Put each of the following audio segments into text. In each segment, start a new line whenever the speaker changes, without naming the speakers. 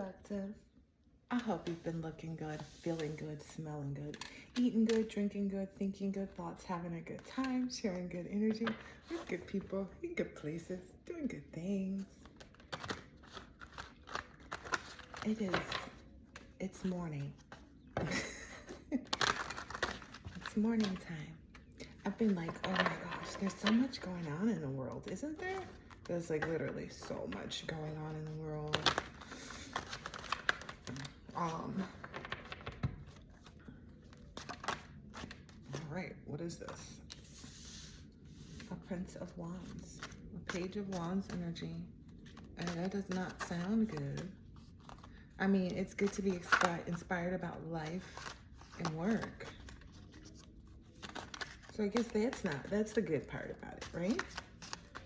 Collective. I hope you've been looking good, feeling good, smelling good, eating good, drinking good, thinking good thoughts, having a good time, sharing good energy with good people in good places, doing good things. It's morning. It's morning time. I've been like, oh my gosh, there's so much going on in the world, isn't there? There's like literally so much going on in the world. All right, what is this? A Prince of Wands, a Page of Wands energy. And that does not sound good. I mean, it's good to be inspired about life and work. So I guess that's the good part about it, right?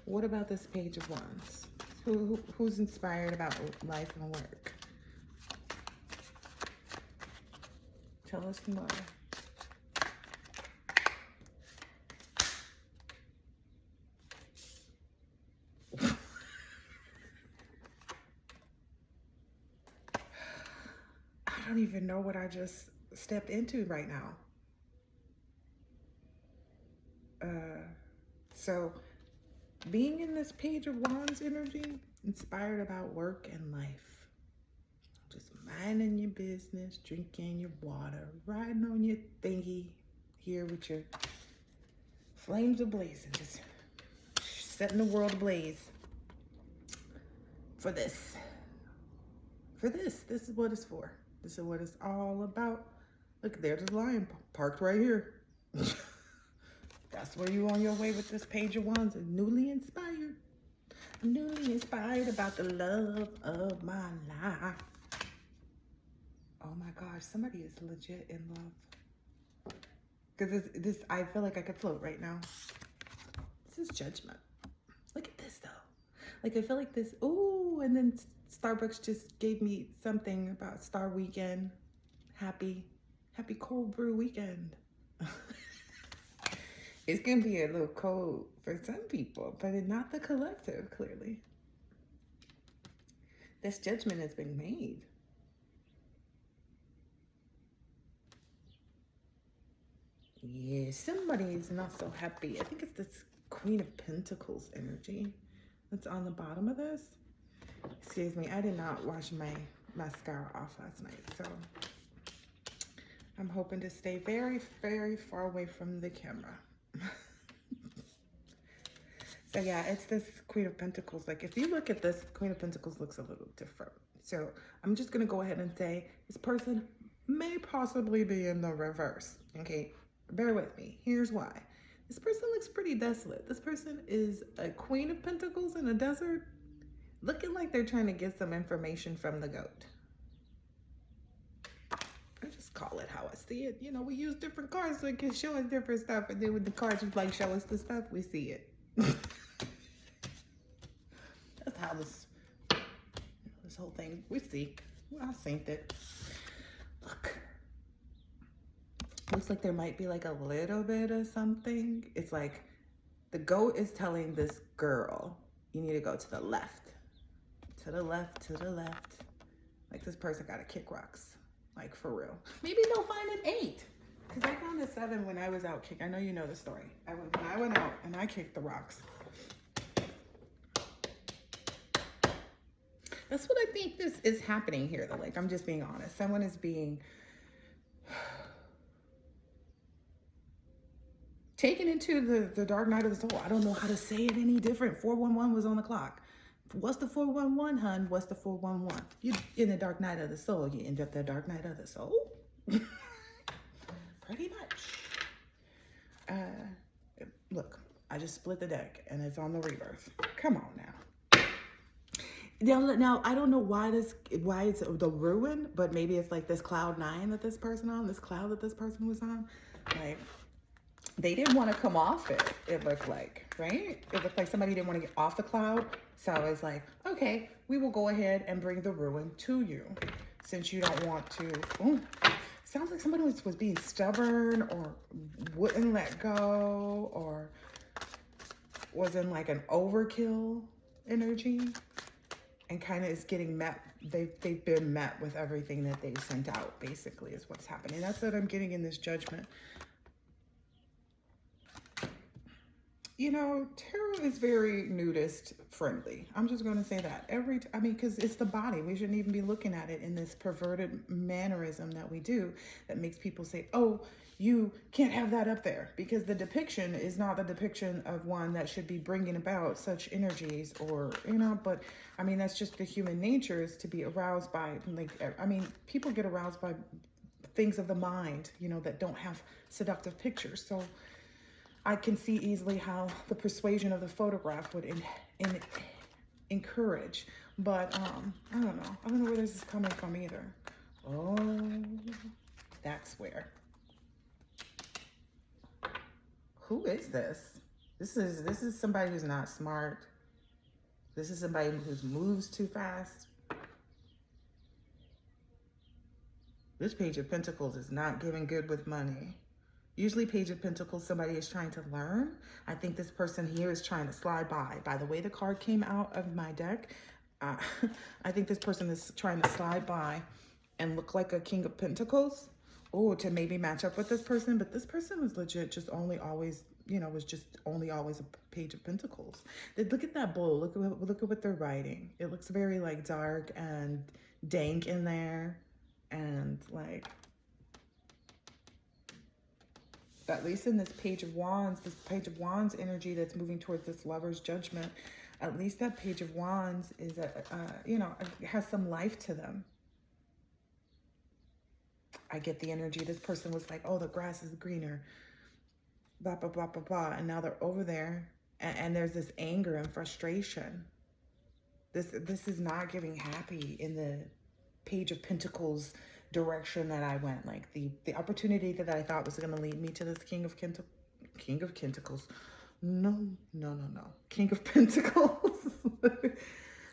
What about this Page of Wands? Who's inspired about life and work? Tell us more. I don't even know what I just stepped into right now. So being in this Page of Wands energy, inspired about work and life. Just minding your business, drinking your water, riding on your thingy here with your flames ablazing, just setting the world ablaze for this. This is what it's for. This is what it's all about. Look, there's a lion parked right here. That's where you on your way with this Page of Wands, newly inspired. Newly inspired about the love of my life. Oh my gosh, somebody is legit in love. Because this, I feel like I could float right now. This is Judgment. Look at this though. Like I feel like this, ooh, and then Starbucks just gave me something about Star Weekend. Happy cold brew weekend. It's gonna be a little cold for some people, but not the collective, clearly. This judgment has been made. Yeah, somebody is not so happy. I think it's this Queen of Pentacles energy that's on the bottom of this. Excuse me, I did not wash my mascara off last night, so I'm hoping to stay very, very far away from the camera. So yeah, it's this Queen of Pentacles. Like if you look at this, Queen of Pentacles looks a little different. So I'm just gonna go ahead and say this person may possibly be in the reverse. Okay, bear with me. Here's why. This person looks pretty desolate. This person is a Queen of Pentacles in a desert, looking like they're trying to get some information from the goat. I just call it how I see it. You know, we use different cards so it can show us different stuff. And then when the cards like show us the stuff, we see it. That's how this whole thing, we see. Well, I synced it. Look. Looks like there might be like a little bit of something. It's like the goat is telling this girl, you need to go to the left. To the left, to the left. Like this person got to kick rocks. Like for real. Maybe they'll find an 8. Because I found a 7 when I was out kicking. I know you know the story. When I went out and I kicked the rocks. That's what I think this is happening here though. Like I'm just being honest. Someone is being taken into the dark night of the soul. I don't know how to say it any different. 411 was on the clock. What's the 411, hun? What's the 411? You in the dark night of the soul. You end up the dark night of the soul. Pretty much. Look, I just split the deck and it's on the rebirth. Come on now. Now I don't know why it's the ruin, but maybe it's like this cloud 9 that this person on, this cloud that this person was on. Like they didn't want to come off it. It looked like, right? It looked like somebody didn't want to get off the cloud. So I was like, okay, we will go ahead and bring the ruin to you since you don't want to. Ooh, sounds like somebody was being stubborn or wouldn't let go or was in like an overkill energy. and kind of is getting met. They've been met with everything that they sent out, basically, is what's happening. That's what I'm getting in this judgment. You know, tarot is very nudist friendly. I'm just going to say that. I mean, because it's the body. We shouldn't even be looking at it in this perverted mannerism that we do that makes people say, oh, you can't have that up there, because the depiction is not the depiction of one that should be bringing about such energies, or, you know, but I mean, that's just the human nature, is to be aroused by, like, I mean, people get aroused by things of the mind, you know, that don't have seductive pictures. So I can see easily how the persuasion of the photograph would encourage, but I don't know. I don't know where this is coming from either. Oh, that's where. Who is this? This is somebody who's not smart. This is somebody who moves too fast. This Page of Pentacles is not giving good with money. Usually Page of Pentacles, somebody is trying to learn. I think this person here is trying to slide by. By the way the card came out of my deck, I think this person is trying to slide by and look like a King of Pentacles. Oh, to maybe match up with this person. But this person was legit just only always, you know, was just only always a Page of Pentacles. Look at that bowl. Look at what they're writing. It looks very like dark and dank in there. And like, at least in this Page of Wands energy that's moving towards this Lover's Judgment, at least that Page of Wands is, you know, has some life to them. I get the energy. This person was like, oh, the grass is greener, blah, blah, blah, blah, blah. And now they're over there, and there's this anger and frustration. This is not giving happy in the Page of Pentacles direction that I went. Like the opportunity that I thought was going to lead me to this King of Pentacles. No. King of Pentacles.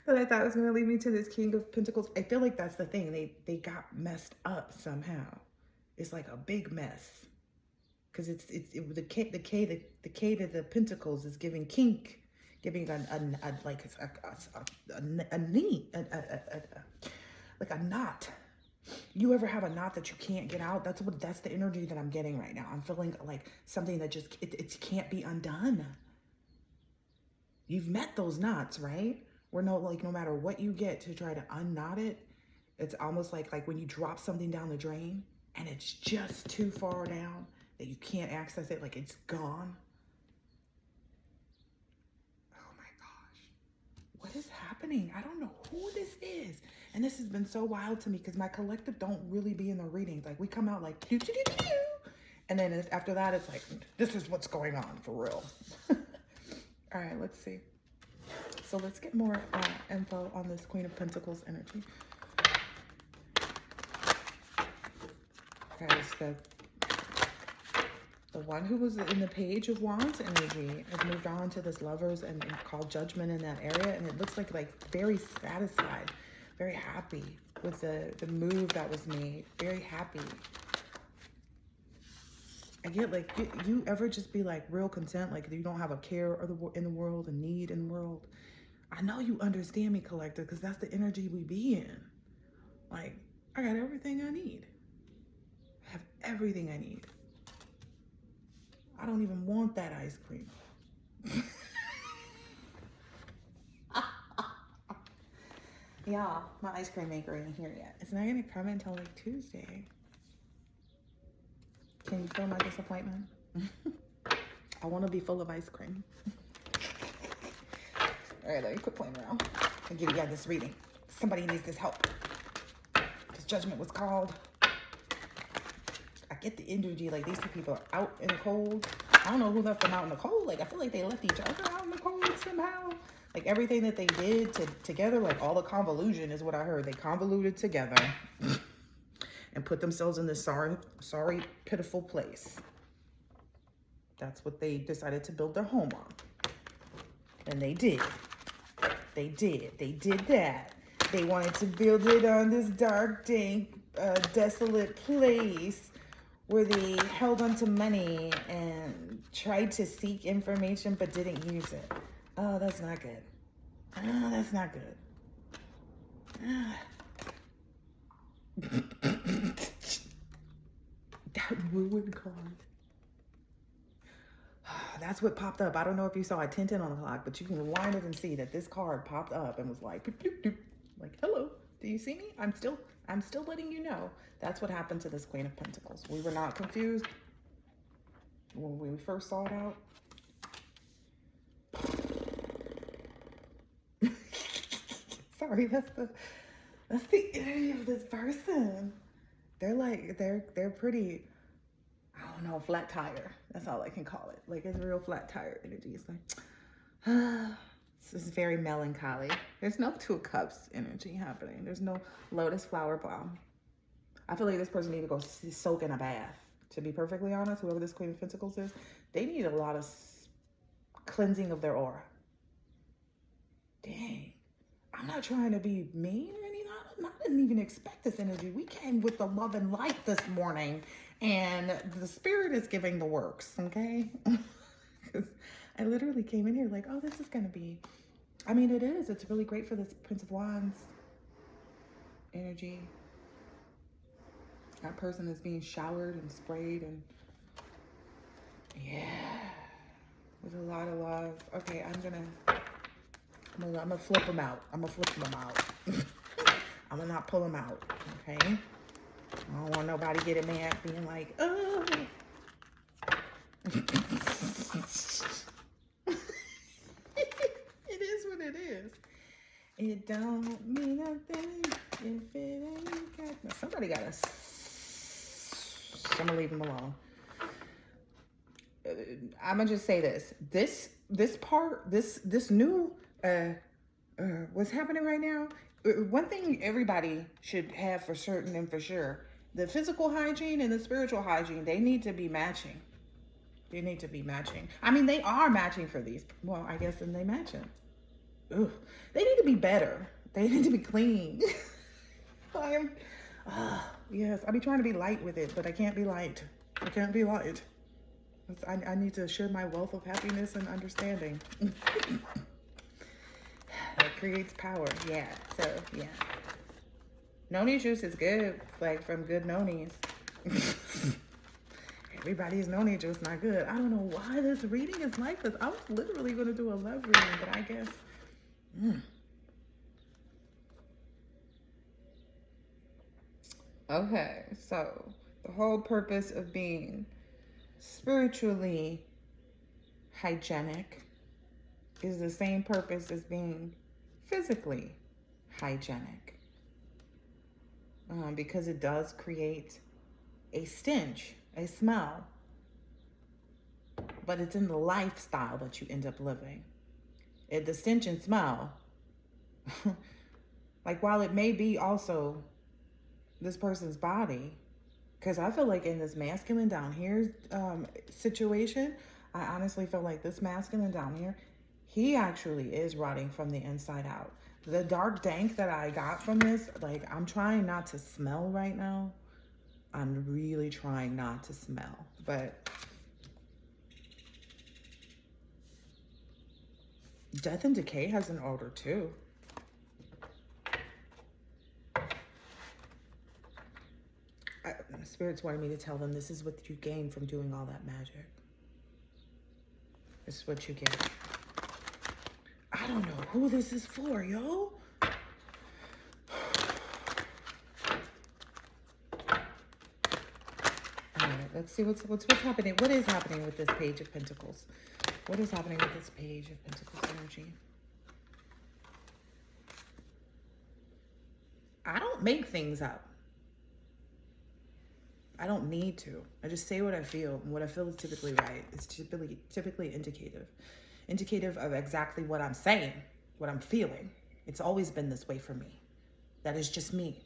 That I thought was going to lead me to this King of Pentacles. I feel like that's the thing. They got messed up somehow. It's like a big mess. Because the K to the Pentacles is giving kink, giving like a knot. You ever have a knot that you can't get out? That's the energy that I'm getting right now. I'm feeling like something that just it can't be undone. You've met those knots, right? Where no matter what you get to try to unknot it, it's almost like when you drop something down the drain and it's just too far down that you can't access it, like it's gone. Oh my gosh. What is happening? I don't know who this is. And this has been so wild to me because my collective don't really be in the readings. Like we come out like, doo, doo, doo, doo. And then after that, it's like, this is what's going on for real. All right, let's see. So let's get more info on this Queen of Pentacles energy. Guys, the one who was in the Page of Wands energy has moved on to this Lovers and called Judgment in that area. And it looks like very satisfied, very happy with the move that was made. Very happy. I get like, you ever just be like real content, like you don't have a care in the world, a need in the world. I know you understand me, collective, because that's the energy we be in. Like, I got everything I need. I have everything I need. I don't even want that ice cream. Yeah, my ice cream maker ain't here yet. It's not gonna come until like Tuesday. Can you feel my disappointment? I want to be full of ice cream. All right, let me quit playing around. I'll give you guys this reading. Somebody needs this help. This judgment was called. I get the energy like these two people are out in the cold. I don't know who left them out in the cold. Like I feel like they left each other out in the cold somehow. Like everything that they did together, like all the convolution is what I heard. They convoluted together and put themselves in this sorry, pitiful place. That's what they decided to build their home on. And they did. They did that. They wanted to build it on this dark, dank, desolate place where they held onto money and tried to seek information but didn't use it. Oh, that's not good. Oh, that's not good. That ruined card. That's what popped up. I don't know if you saw a 10-10 on the clock, but you can rewind it and see that this card popped up and was like, like, hello, do you see me? I'm still letting you know. That's what happened to this Queen of Pentacles. We were not confused when we first saw it out. Sorry, that's the energy of this person. They're like, they're pretty, I don't know, flat tire. That's all I can call it. Like, it's real flat tire energy. It's like, this is very melancholy. There's no Two of Cups energy happening. There's no lotus flower bomb. I feel like this person needs to go soak in a bath. To be perfectly honest, whoever this Queen of Pentacles is, they need a lot of cleansing of their aura. Dang. I'm not trying to be mean or anything. I didn't even expect this energy. We came with the love and light this morning, and the spirit is giving the works, okay? Because I literally came in here like, oh, this is going to be, I mean, it is. It's really great for this Prince of Wands energy. That person is being showered and sprayed, and yeah, with a lot of love. Okay, I'm gonna flip them out. I'm gonna flip them out. I'm gonna not pull them out, okay? I don't want nobody getting mad being like, oh. It is what it is. It don't mean nothing if it ain't got, now somebody got a, I'm gonna leave them alone. I'm gonna just say this. This part, this new, what's happening right now, one thing everybody should have for certain and for sure, the physical hygiene and the spiritual hygiene, they need to be matching. They need to be matching. I mean, they are matching for these. Well, I guess then they matching. Ugh. They need to be better. They need to be clean. Yes, I be trying to be light with it, but I can't be light. I can't be light. I need to share my wealth of happiness and understanding. That creates power. Yeah. So yeah. Noni juice is good, like from good nonis. Everybody's noni juice not good. I don't know why this reading is like this. I was literally going to do a love reading, but I guess. Okay, so the whole purpose of being spiritually hygienic is the same purpose as being physically hygienic, because it does create a stench, a smell, but it's in the lifestyle that you end up living. The stench and smell, like while it may be also this person's body, because I feel like in this masculine down here situation, I honestly feel like this masculine down here, he actually is rotting from the inside out. The dark dank that I got from this, like, I'm trying not to smell right now. I'm really trying not to smell, but death and decay has an odor too. Spirits wanted me to tell them this is what you gain from doing all that magic. This is what you get. I don't know who this is for, yo. All right, let's see what's happening. What is happening with this Page of Pentacles? What is happening with this Page of Pentacles energy? I don't make things up. I don't need to. I just say what I feel, and what I feel is typically right. It's typically indicative of exactly what I'm saying, what I'm feeling. It's always been this way for me. That is just me.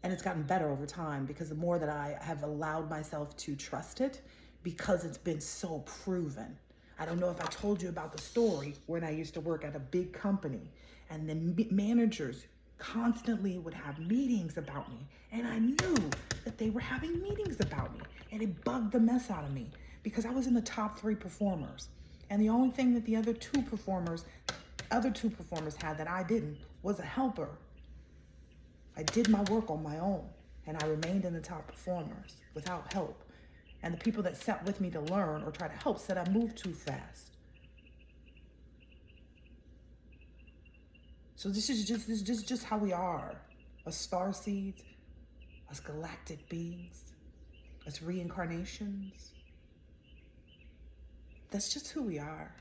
And it's gotten better over time because the more that I have allowed myself to trust it, because it's been so proven. I don't know if I told you about the story when I used to work at a big company, and the managers constantly would have meetings about me, and I knew that they were having meetings about me, and it bugged the mess out of me because I was in the top 3 performers, and the only thing that the other 2 performers other two performers had that I didn't was a helper. I did my work on my own, and I remained in the top performers without help. And the people that sat with me to learn or try to help said I moved too fast. So this is just how we are. As star seeds, as galactic beings, as reincarnations. That's just who we are.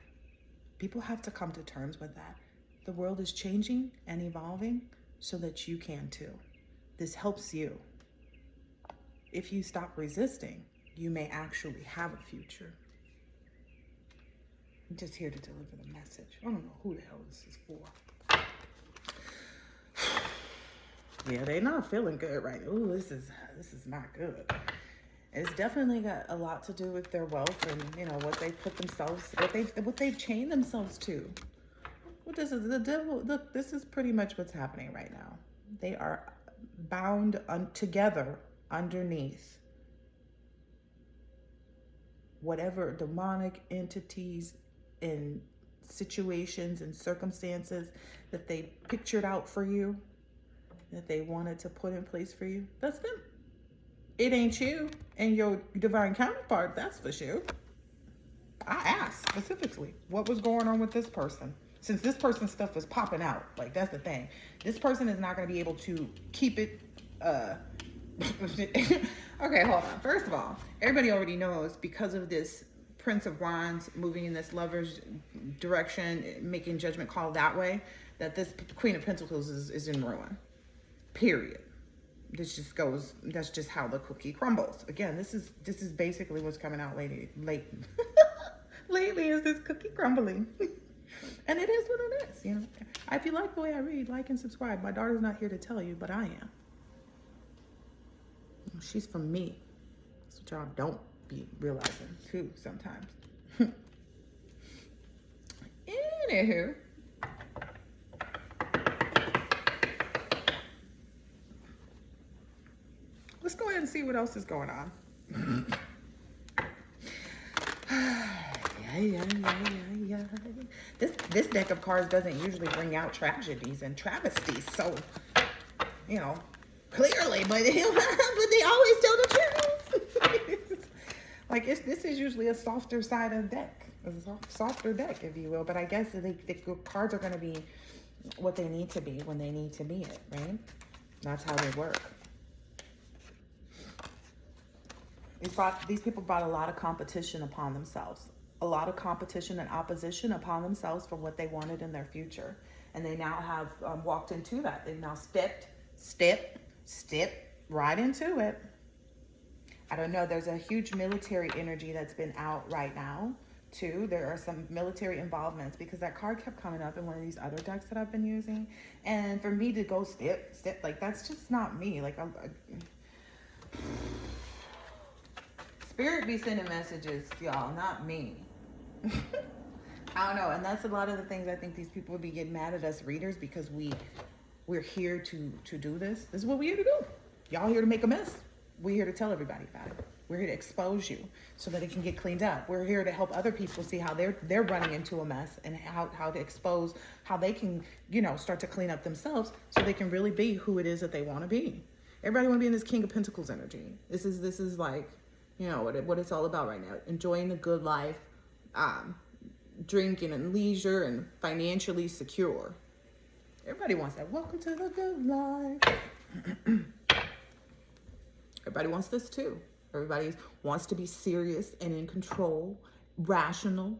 People have to come to terms with that. The world is changing and evolving so that you can too. This helps you. If you stop resisting, you may actually have a future. I'm just here to deliver the message. I don't know who the hell this is for. Yeah, they're not feeling good right now. Ooh, this is not good. It's definitely got a lot to do with their wealth and, you know, what they put themselves, what they've chained themselves to. Well, this is the devil. Look, this is pretty much what's happening right now. They are bound together underneath whatever demonic entities and situations and circumstances that they pictured out for you, that they wanted to put in place for you. That's them. It ain't you and your divine counterpart, that's for sure. I asked specifically what was going on with this person. Since this person's stuff is popping out, like that's the thing. This person is not going to be able to keep it. Okay, hold on. First of all, everybody already knows because of this Prince of Wands moving in this lover's direction, making judgment call that way, that this Queen of Pentacles is in ruin. Period. This just goes, that's just how the cookie crumbles. Again, this is basically what's coming out lately is this cookie crumbling. And it is what it is, you know. If you like the way I read, like and subscribe. My daughter's not here to tell you, but I am. She's from me. That's what y'all don't be realizing too sometimes. Anywho. Let's go ahead and see what else is going on. Yeah. This deck of cards doesn't usually bring out tragedies and travesties, so you know, clearly, but they always tell the truth. Like this is usually a softer side of deck, a softer deck, if you will. But I guess the cards are going to be what they need to be when they need to be it, right? That's how they work. These people brought a lot of competition upon themselves. A lot of competition and opposition upon themselves for what they wanted in their future. And they now have walked into that. They've now stepped right into it. I don't know. There's a huge military energy that's been out right now, too. There are some military involvements because that card kept coming up in one of these other decks that I've been using. And for me to go step, like that's just not me. Like Spirit be sending messages, y'all, not me. I don't know, and that's a lot of the things I think these people would be getting mad at us readers because we're here to do this. This is what we're here to do. Y'all here to make a mess. We're here to tell everybody about it. We're here to expose you so that it can get cleaned up. We're here to help other people see how they're running into a mess and how to expose how they can, you know, start to clean up themselves so they can really be who it is that they want to be. Everybody want to be in this King of Pentacles energy. This is like, you know, what it's all about right now. Enjoying the good life, drinking and leisure and financially secure. Everybody wants that. Welcome to the good life. Everybody wants this too. Everybody wants to be serious and in control, rational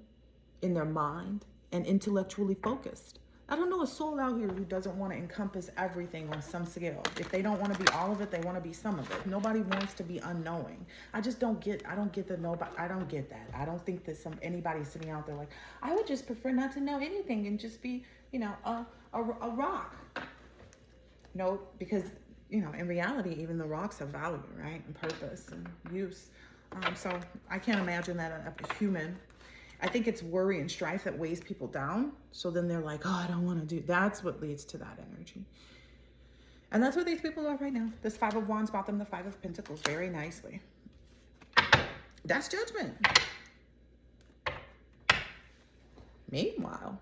in their mind, and intellectually focused. I don't know a soul out here who doesn't want to encompass everything on some scale. If they don't want to be all of it, they want to be some of it. Nobody wants to be unknowing. I don't get that. I don't think that anybody sitting out there like, I would just prefer not to know anything and just be, you know, a rock. No, because, you know, in reality, even the rocks have value, right? And purpose and use. So I can't imagine that a human. I think it's worry and strife that weighs people down. So then they're like, oh, I don't want to do. That's what leads to that energy. And that's where these people are right now. This Five of Wands brought them the Five of Pentacles very nicely. That's judgment. Meanwhile,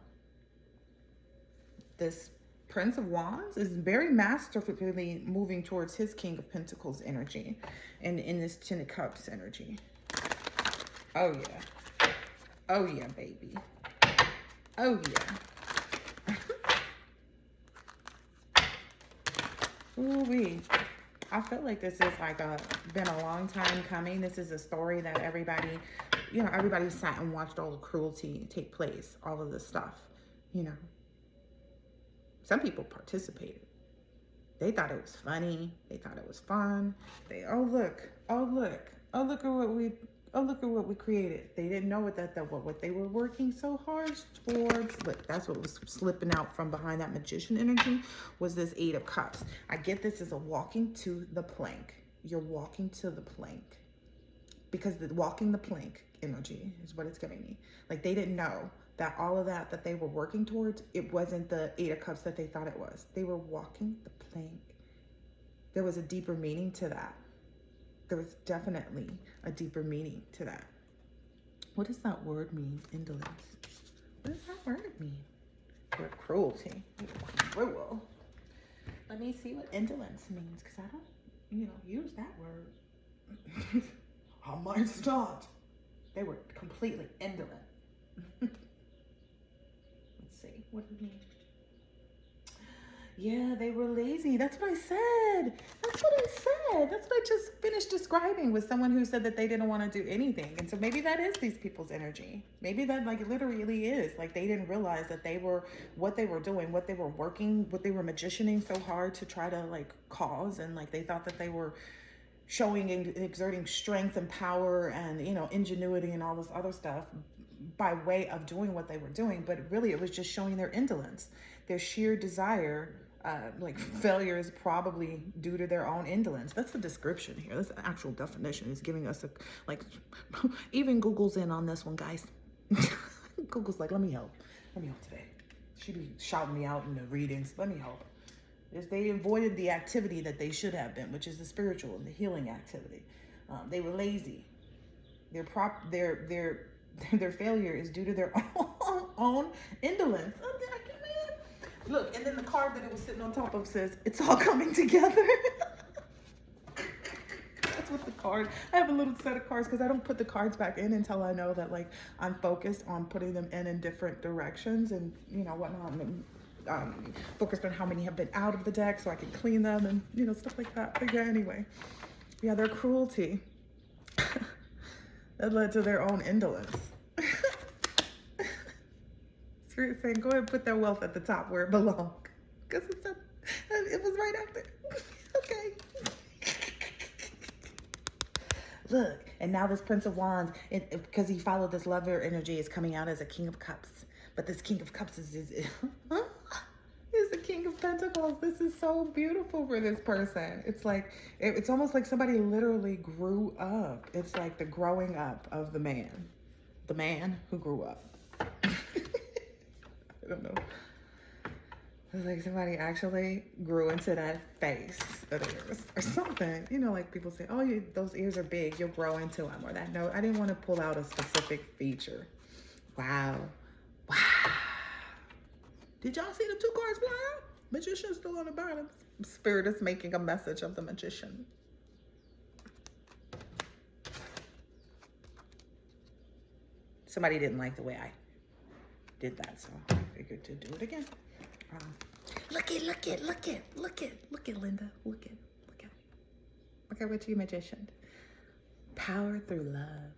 this Prince of Wands is very masterfully moving towards his King of Pentacles energy and in this Ten of Cups energy. Oh yeah. Oh yeah, baby. Oh yeah. Ooh-wee. I feel like this is like been a long time coming. This is a story that everybody, you know, everybody sat and watched all the cruelty take place, all of this stuff, you know. Some people participated. They thought it was funny. They thought it was fun. They, oh look at what we created. They didn't know what they were working so hard towards. But that's what was slipping out from behind that magician energy was this Eight of Cups. I get this as a walking to the plank. You're walking to the plank because the walking the plank energy is what it's giving me. Like they didn't know that all of that they were working towards, it wasn't the Eight of Cups that they thought it was. They were walking the plank. There was a deeper meaning to that. There was definitely a deeper meaning to that. What does that word mean? Indolence. What does that word mean? Or cruelty. Cruel. Let me see what indolence means, because I don't, you know, use that word. I might start. They were completely indolent. Let's see. What does it mean? Yeah, they were lazy. That's what I said. That's what I said. That's what I just finished describing with someone who said that they didn't want to do anything. And so maybe that is these people's energy. Maybe that like literally is like they didn't realize that they were what they were doing, what they were working, what they were magicianing so hard to try to like cause. And like they thought that they were showing and exerting strength and power and, you know, ingenuity and all this other stuff by way of doing what they were doing. But really it was just showing their indolence, their sheer desire. Like failure is probably due to their own indolence. That's the description here. That's the actual definition. It's giving us a, like, even Google's in on this one, guys. Google's like, let me help. Let me help today. She be shouting me out in the readings. Let me help. They avoided the activity that they should have been, which is the spiritual and the healing activity. They were lazy. Their failure is due to their own indolence. Look, and then the card that it was sitting on top of says, it's all coming together. That's what the card, I have a little set of cards because I don't put the cards back in until I know that like I'm focused on putting them in different directions and, you know, whatnot. And, focused on how many have been out of the deck so I can clean them and, you know, stuff like that. But yeah, anyway, yeah, their cruelty that led to their own indolence. Saying, go ahead and put that wealth at the top where it belongs. Because it was right up there. Okay. Look, and now this Prince of Wands, because he followed this lover energy, is coming out as a King of Cups. But this King of Cups is the King of Pentacles. This is so beautiful for this person. It's like, it's almost like somebody literally grew up. It's like the growing up of the man who grew up. I don't know. It's like somebody actually grew into that face of theirs or something. You know, like people say, oh, those ears are big. You'll grow into them or that. No, I didn't want to pull out a specific feature. Wow. Wow. Did y'all see the two cards fly out? Magician's still on the bottom. Spirit is making a message of the magician. Somebody didn't like the way I did that, so I figured to do it again. Look at Linda. Look at what you magician. Power through love.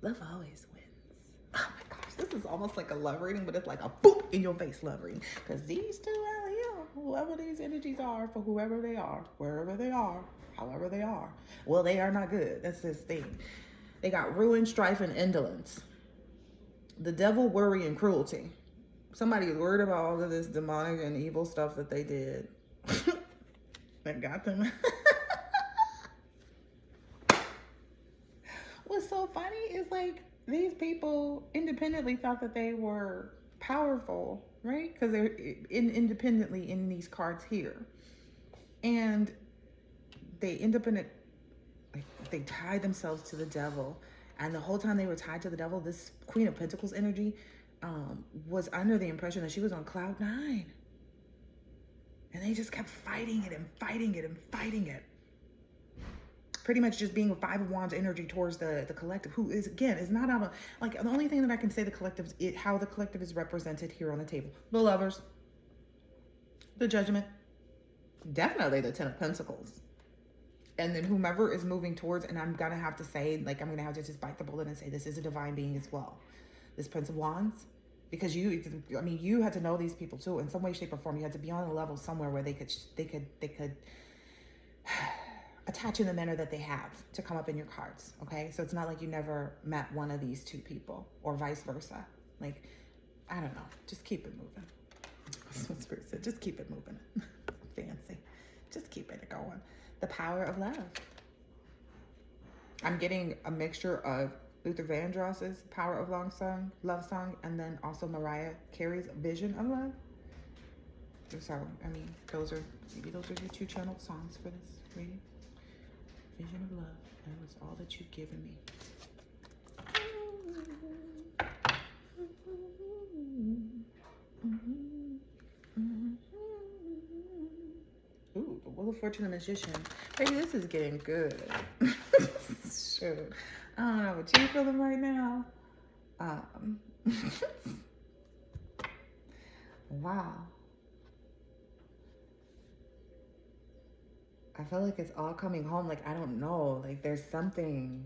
Love always wins. Oh my gosh, this is almost like a love reading, but it's like a boop in your face love reading. Because these two out here, whoever these energies are, for whoever they are, wherever they are, however they are, well, they are not good. That's this thing. They got ruin, strife, and indolence. The devil, worry, and cruelty. Somebody's worried about all of this demonic and evil stuff that they did. That got them. What's so funny is like these people independently thought that they were powerful, right? Because they're independently in these cards here. And they end up in it, like, they tie themselves to the devil. And the whole time they were tied to the devil, this Queen of Pentacles energy was under the impression that she was on cloud 9. And they just kept fighting it and fighting it and fighting it. Pretty much just being a Five of Wands energy towards the collective, who is, again, is not out of, like, the only thing that I can say the collective is how the collective is represented here on the table. The Lovers, the Judgment, definitely the Ten of Pentacles. And then whomever is moving towards, and I'm gonna have to say, like, I'm gonna have to just bite the bullet and say this is a divine being as well. This Prince of Wands, because you had to know these people too in some way, shape, or form. You had to be on a level somewhere where they could attach in the manner that they have to come up in your cards, okay? So it's not like you never met one of these two people or vice versa. Like, I don't know, just keep it moving. That's what Spirit said, just keep it moving. Fancy, just keep it going. The power of love. I'm getting a mixture of Luther Vandross's Power of Love Song, and then also Mariah Carey's Vision of Love. So, I mean, maybe those are your two channeled songs for this reading. Vision of love, that was all that you've given me. Ooh, the Wheel of Fortune, the Magician. Baby, this is getting good. Shoot. I don't know what you're feeling right now. Wow. I feel like it's all coming home. Like, I don't know. Like, there's something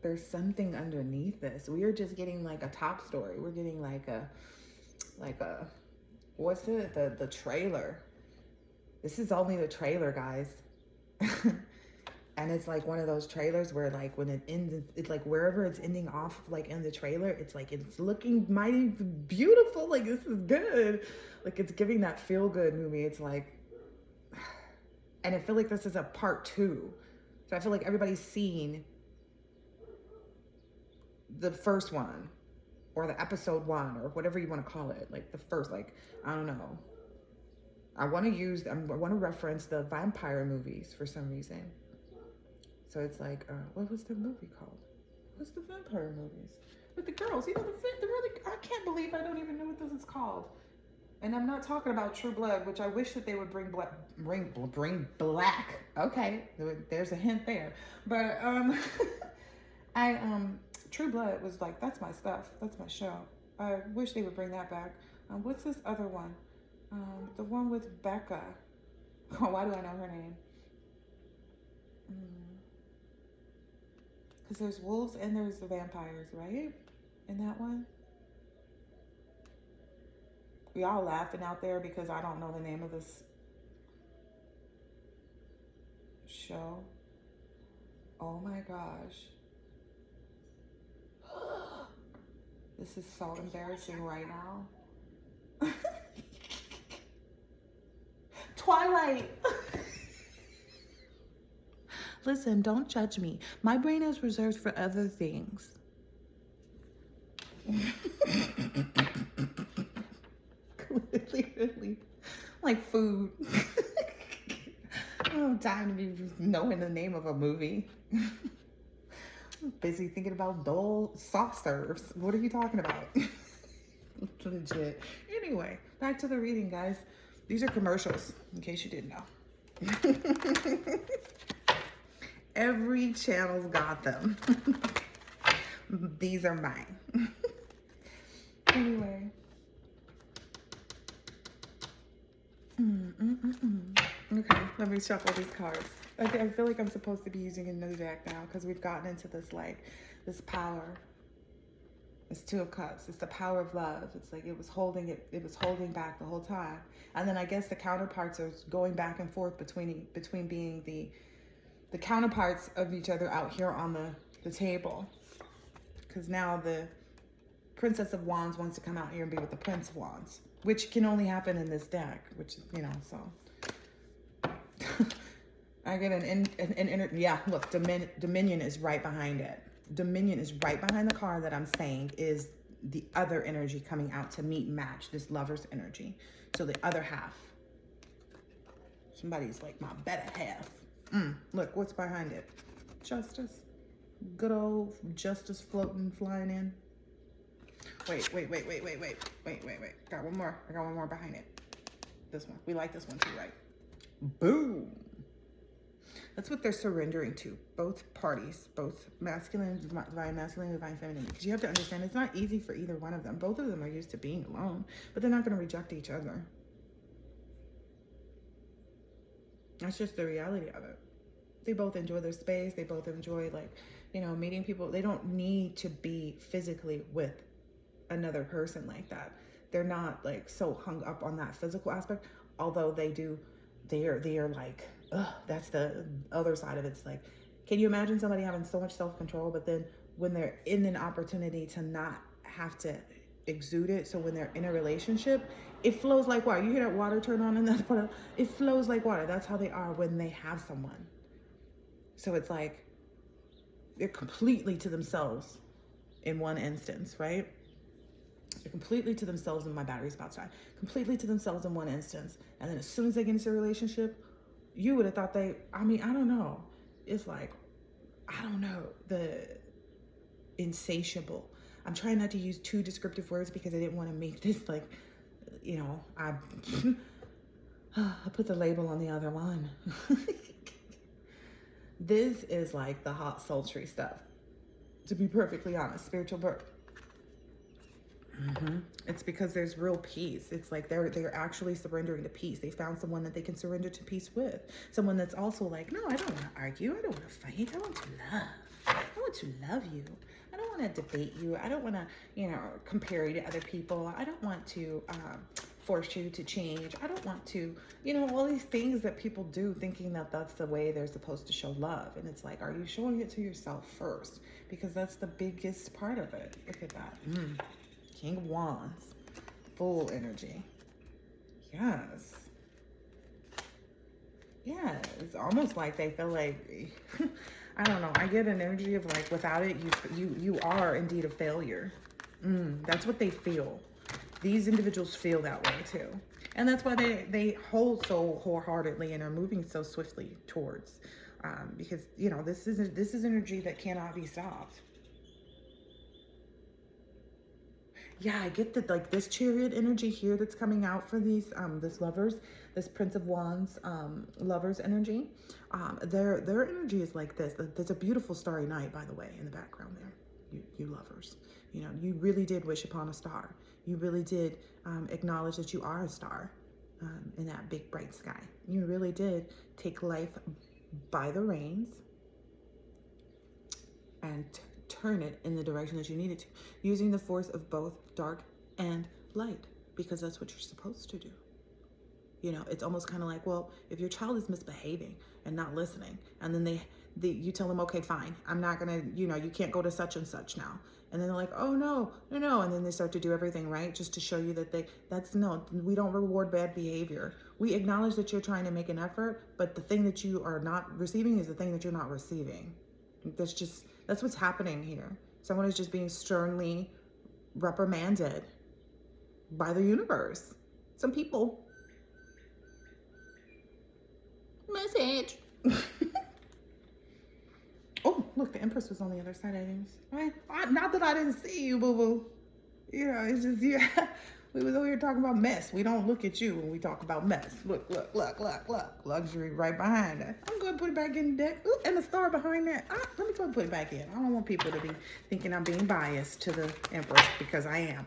underneath this. We are just getting like a top story. We're getting like a, what's it? The trailer. This is only the trailer, guys. And it's like one of those trailers where, like, when it ends, it's like wherever it's ending off, like in the trailer, it's like, it's looking mighty beautiful. Like, this is good. Like, it's giving that feel good movie. It's like, and I feel like this is a part 2. So I feel like everybody's seen the first one or the episode 1 or whatever you want to call it. Like the first, like, I don't know. I want to reference the vampire movies for some reason. So it's like, what was the movie called? What's the vampire movies? With the girls, you know, the really, I can't believe I don't even know what this is called. And I'm not talking about True Blood, which I wish that they would bring black. Okay, there's a hint there. But True Blood was like, that's my stuff. That's my show. I wish they would bring that back. What's this other one? The one with Becca. Oh, why do I know her name? Because there's wolves and there's the vampires, right? In that one. Y'all laughing out there because I don't know the name of this show. Oh my gosh. This is so embarrassing right now. Twilight. Listen, don't judge me. My brain is reserved for other things. Clearly, like food. I don't have time to be knowing the name of a movie. I'm busy thinking about dull soft serves. What are you talking about? Legit. Anyway, back to the reading, guys. These are commercials, in case you didn't know. Every channel's got them. These are mine. Anyway. Okay, let me shuffle these cards. I feel like I'm supposed to be using another deck now because we've gotten into this, like, this power. It's 2 of Cups. It's the power of love. It's like it was holding back the whole time. And then I guess the counterparts are going back and forth between being the counterparts of each other out here on the table. Because now the Princess of Wands wants to come out here and be with the Prince of Wands, which can only happen in this deck, which, you know, so. I get yeah, look, Dominion is right behind it. Dominion is right behind the card that I'm saying is the other energy coming out to meet and match this lover's energy. So the other half. Somebody's like my better half. Look, what's behind it? Justice. Good old justice floating, flying in. Wait. Got one more. I got one more behind it. This one. We like this one too, right? Boom. That's what they're surrendering to. Both parties, both masculine, divine masculine, divine feminine. Because you have to understand, it's not easy for either one of them. Both of them are used to being alone, but they're not going to reject each other. That's just the reality of it. They both enjoy their space. They both enjoy, like, you know, meeting people. They don't need to be physically with another person like that. They're not like so hung up on that physical aspect, although they do. They're like, ugh, that's the other side of it. It's like, can you imagine somebody having so much self-control, but then when they're in an opportunity to not have to exude it, so when they're in a relationship, it flows like water. You hear that water turn on in that part? It flows like water. That's how they are when they have someone. So it's like they're completely to themselves in one instance, right? They're completely to themselves, and my battery's about to die. Completely to themselves in one instance. And then as soon as they get into a relationship, you would have thought I don't know. It's like, I don't know, the insatiable. I'm trying not to use too descriptive words because I didn't want to make this like, you know, I put the label on the other one. This is like the hot, sultry stuff. To be perfectly honest, spiritual birth. It's because there's real peace. It's like they're actually surrendering to peace. They found someone that they can surrender to peace with. Someone that's also like, no, I don't want to argue. I don't want to fight. I want to love. I want to love you. I don't want to debate you. I don't want to, you know, compare you to other people. I don't want to force you to change. I don't want to, you know, all these things that people do thinking that that's the way they're supposed to show love. And it's like, are you showing it to yourself first? Because that's the biggest part of it. Look at that. King of Wands, full energy. Yes. Yeah, it's almost like they feel like, I don't know. I get an energy of like, without it, you are indeed a failure. That's what they feel. These individuals feel that way too. And that's why they hold so wholeheartedly and are moving so swiftly towards, because, you know, this is energy that cannot be stopped. Yeah, I get that, like this Chariot energy here that's coming out for these this lovers, this Prince of Wands lovers energy. Their energy is like this. There's a beautiful starry night, by the way, in the background there. You lovers, you know, you really did wish upon a star. You really did acknowledge that you are a star in that big bright sky. You really did take life by the reins and turn it in the direction that you needed to, using the force of both dark and light, because that's what you're supposed to do. You know, it's almost kind of like, well, if your child is misbehaving and not listening, and then you tell them, okay, fine, I'm not gonna, you know, you can't go to such and such now. And then they're like, oh no. And then they start to do everything right just to show you that no, we don't reward bad behavior. We acknowledge that you're trying to make an effort, but the thing that you are not receiving is the thing that you're not receiving. That's what's happening here. Someone is just being sternly reprimanded by the universe. Some people. Message. Oh, look, the Empress was on the other side of things. Not that I didn't see you, boo-boo. You know, it's just, yeah. We was over here talking about mess. We don't look at you when we talk about mess. Look. Luxury right behind that. I'm going to put it back in the deck. Ooh, and the star behind that. Let me go and put it back in. I don't want people to be thinking I'm being biased to the Empress, because I am.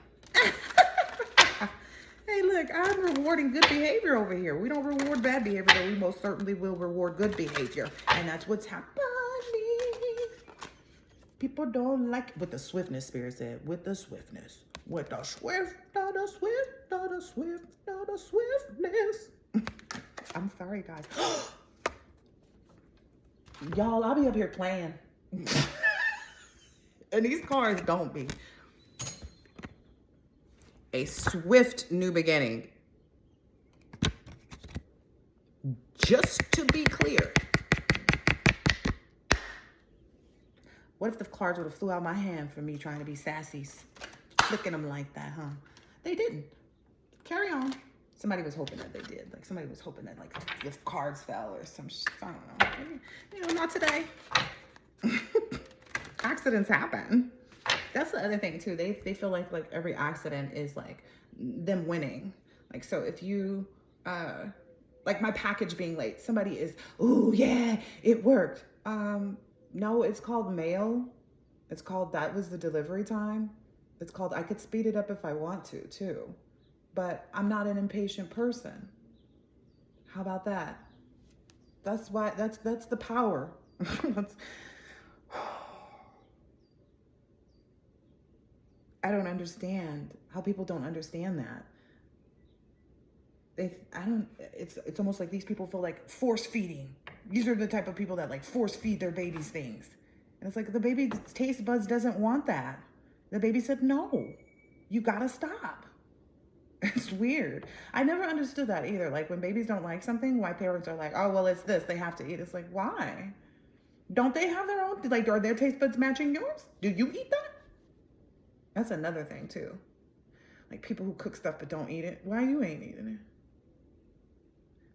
Hey, look, I'm rewarding good behavior over here. We don't reward bad behavior, but we most certainly will reward good behavior. And that's what's happening. People don't like it. With the swiftness, Spirit said. With the swiftness. With the swift, the swiftness. I'm sorry, guys. Y'all, I'll be up here playing. And these cards don't be. A swift new beginning. Just to be clear. What if the cards would have flew out my hand for me trying to be sassy, flicking them like that, huh? They didn't. Carry on. Somebody was hoping that they did. Like, somebody was hoping that, like, the cards fell or some shit. I don't know. You know, not today. Accidents happen. That's the other thing, too. They feel like every accident is, like, them winning. Like, so if you like my package being late. Somebody is, oh yeah, it worked. No, it's called mail. It's called, that was the delivery time. It's called, I could speed it up if I want to too, but I'm not an impatient person. How about that? That's why, that's the power. I don't understand how people don't understand that. It's almost like these people feel like force feeding. These are the type of people that like force feed their babies things. And it's like the baby's taste buds doesn't want that. The baby said, no, you gotta stop. It's weird. I never understood that either. Like when babies don't like something, why parents are like, oh, well, it's this, they have to eat. It's like, why? Don't they have their own, like, are their taste buds matching yours? Do you eat that? That's another thing too. Like people who cook stuff but don't eat it. Why you ain't eating it?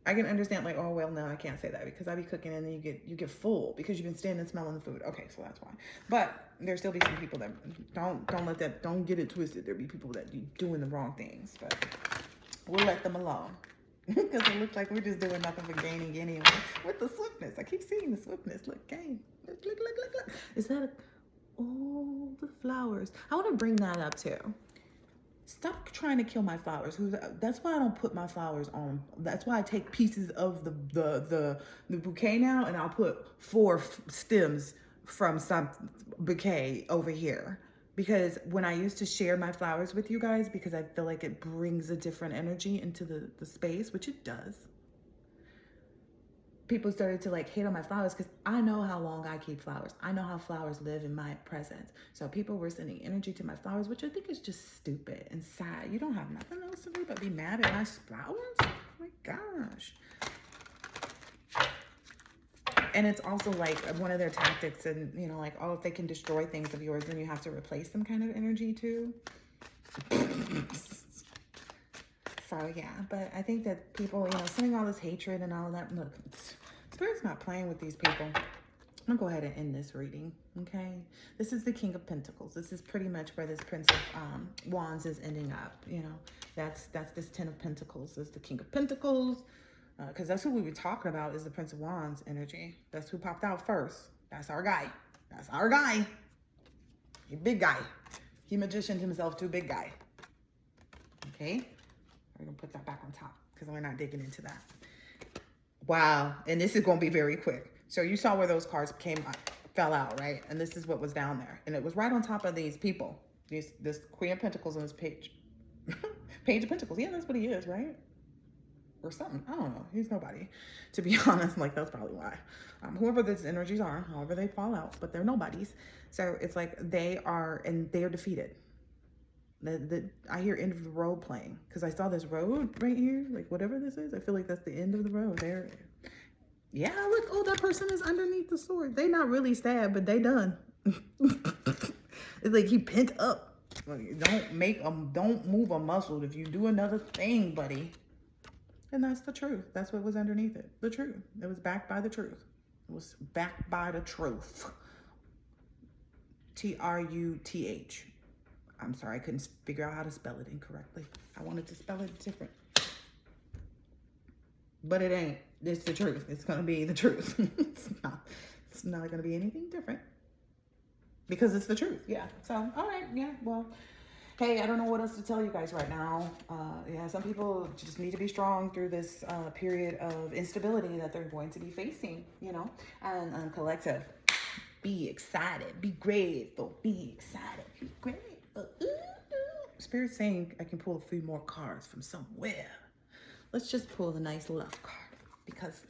I can understand like, oh, well, no, I can't say that because I be cooking and then you get full because you've been standing and smelling the food. Okay, so that's why. But there still be some people that don't get it twisted. There be people that be doing the wrong things, but we'll let them alone because it looks like we're just doing nothing but gaining anyway. With the swiftness, I keep seeing the swiftness. Look, gain. Look. Is that oh, the flowers? I want to bring that up too. Stop trying to kill my flowers. That's why I don't put my flowers on. That's why I take pieces of the bouquet now, and I'll put 4 stems from some bouquet over here. Because when I used to share my flowers with you guys, because I feel like it brings a different energy into the space, which it does. People started to like hate on my flowers because I know how long I keep flowers. I know how flowers live in my presence. So people were sending energy to my flowers, which I think is just stupid and sad. You don't have nothing else to do but be mad at nice flowers? Oh my gosh. And it's also like one of their tactics, and you know, like, oh, if they can destroy things of yours, then you have to replace them kind of energy too. So yeah, but I think that people, you know, sending all this hatred and all that, look, Spirit's not playing with these people. I'm gonna go ahead and end this reading, okay? This is the King of Pentacles. This is pretty much where this Prince of Wands is ending up, you know? That's this 10 of Pentacles. This is the King of Pentacles, because that's who we were talking about, is the Prince of Wands energy. That's who popped out first. That's our guy. That's our guy. He big guy. He magicianed himself to big guy. Okay? We're gonna put that back on top because we're not digging into that. Wow, and this is gonna be very quick. So you saw where those cards fell out, right? And this is what was down there. And it was right on top of these people. This Queen of Pentacles and this Page. Page of Pentacles. Yeah, that's what he is, right? Or something. I don't know. He's nobody. To be honest, like that's probably why. Whoever these energies are, however they fall out, but they're nobodies. So it's like they are defeated. I hear end of the road playing because I saw this road right here, like whatever this is. I feel like that's the end of the road there. Yeah, look, oh, that person is underneath the sword. They not really stabbed, but they done. It's like he pent up. Like, don't move a muscle if you do another thing, buddy. And that's the truth. That's what was underneath it. The truth. It was backed by the truth. It was backed by the truth. Truth. I'm sorry, I couldn't figure out how to spell it incorrectly. I wanted to spell it different. But it ain't. It's the truth. It's going to be the truth. It's not going to be anything different. Because it's the truth. Yeah. So, all right. Yeah. Well, hey, I don't know what else to tell you guys right now. Yeah, some people just need to be strong through this period of instability that they're going to be facing, you know. And collective. Be excited. Be grateful. Be excited. Be grateful. Spirit's saying I can pull a few more cards from somewhere. Let's just pull a nice love card because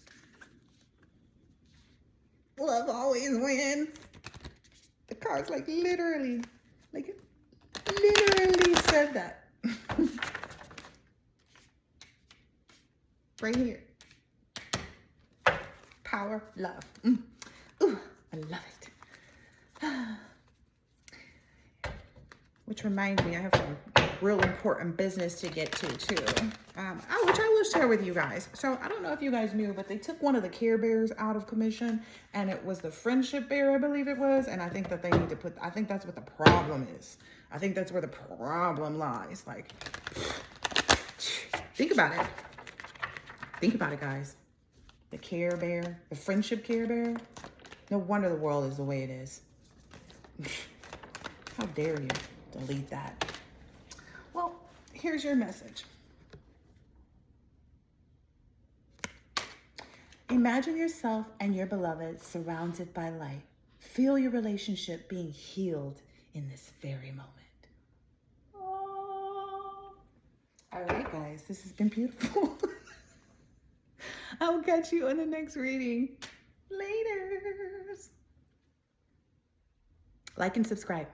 love always wins. The card's like literally said that. Right here. Power, love. Ooh, I love it. Which reminds me, I have some real important business to get to too, which I will share with you guys. So I don't know if you guys knew, but they took one of the Care Bears out of commission, and it was the Friendship Bear, I believe it was. And I think that they need to I think that's what the problem is. I think that's where the problem lies. Like, think about it. Think about it, guys. The Care Bear, the friendship Care Bear. No wonder the world is the way it is. How dare you delete that? Well, here's your message. Imagine yourself and your beloved surrounded by light. Feel your relationship being healed in this very moment. Oh. All right, guys, this has been beautiful. I will catch you on the next reading. Later. Like and subscribe.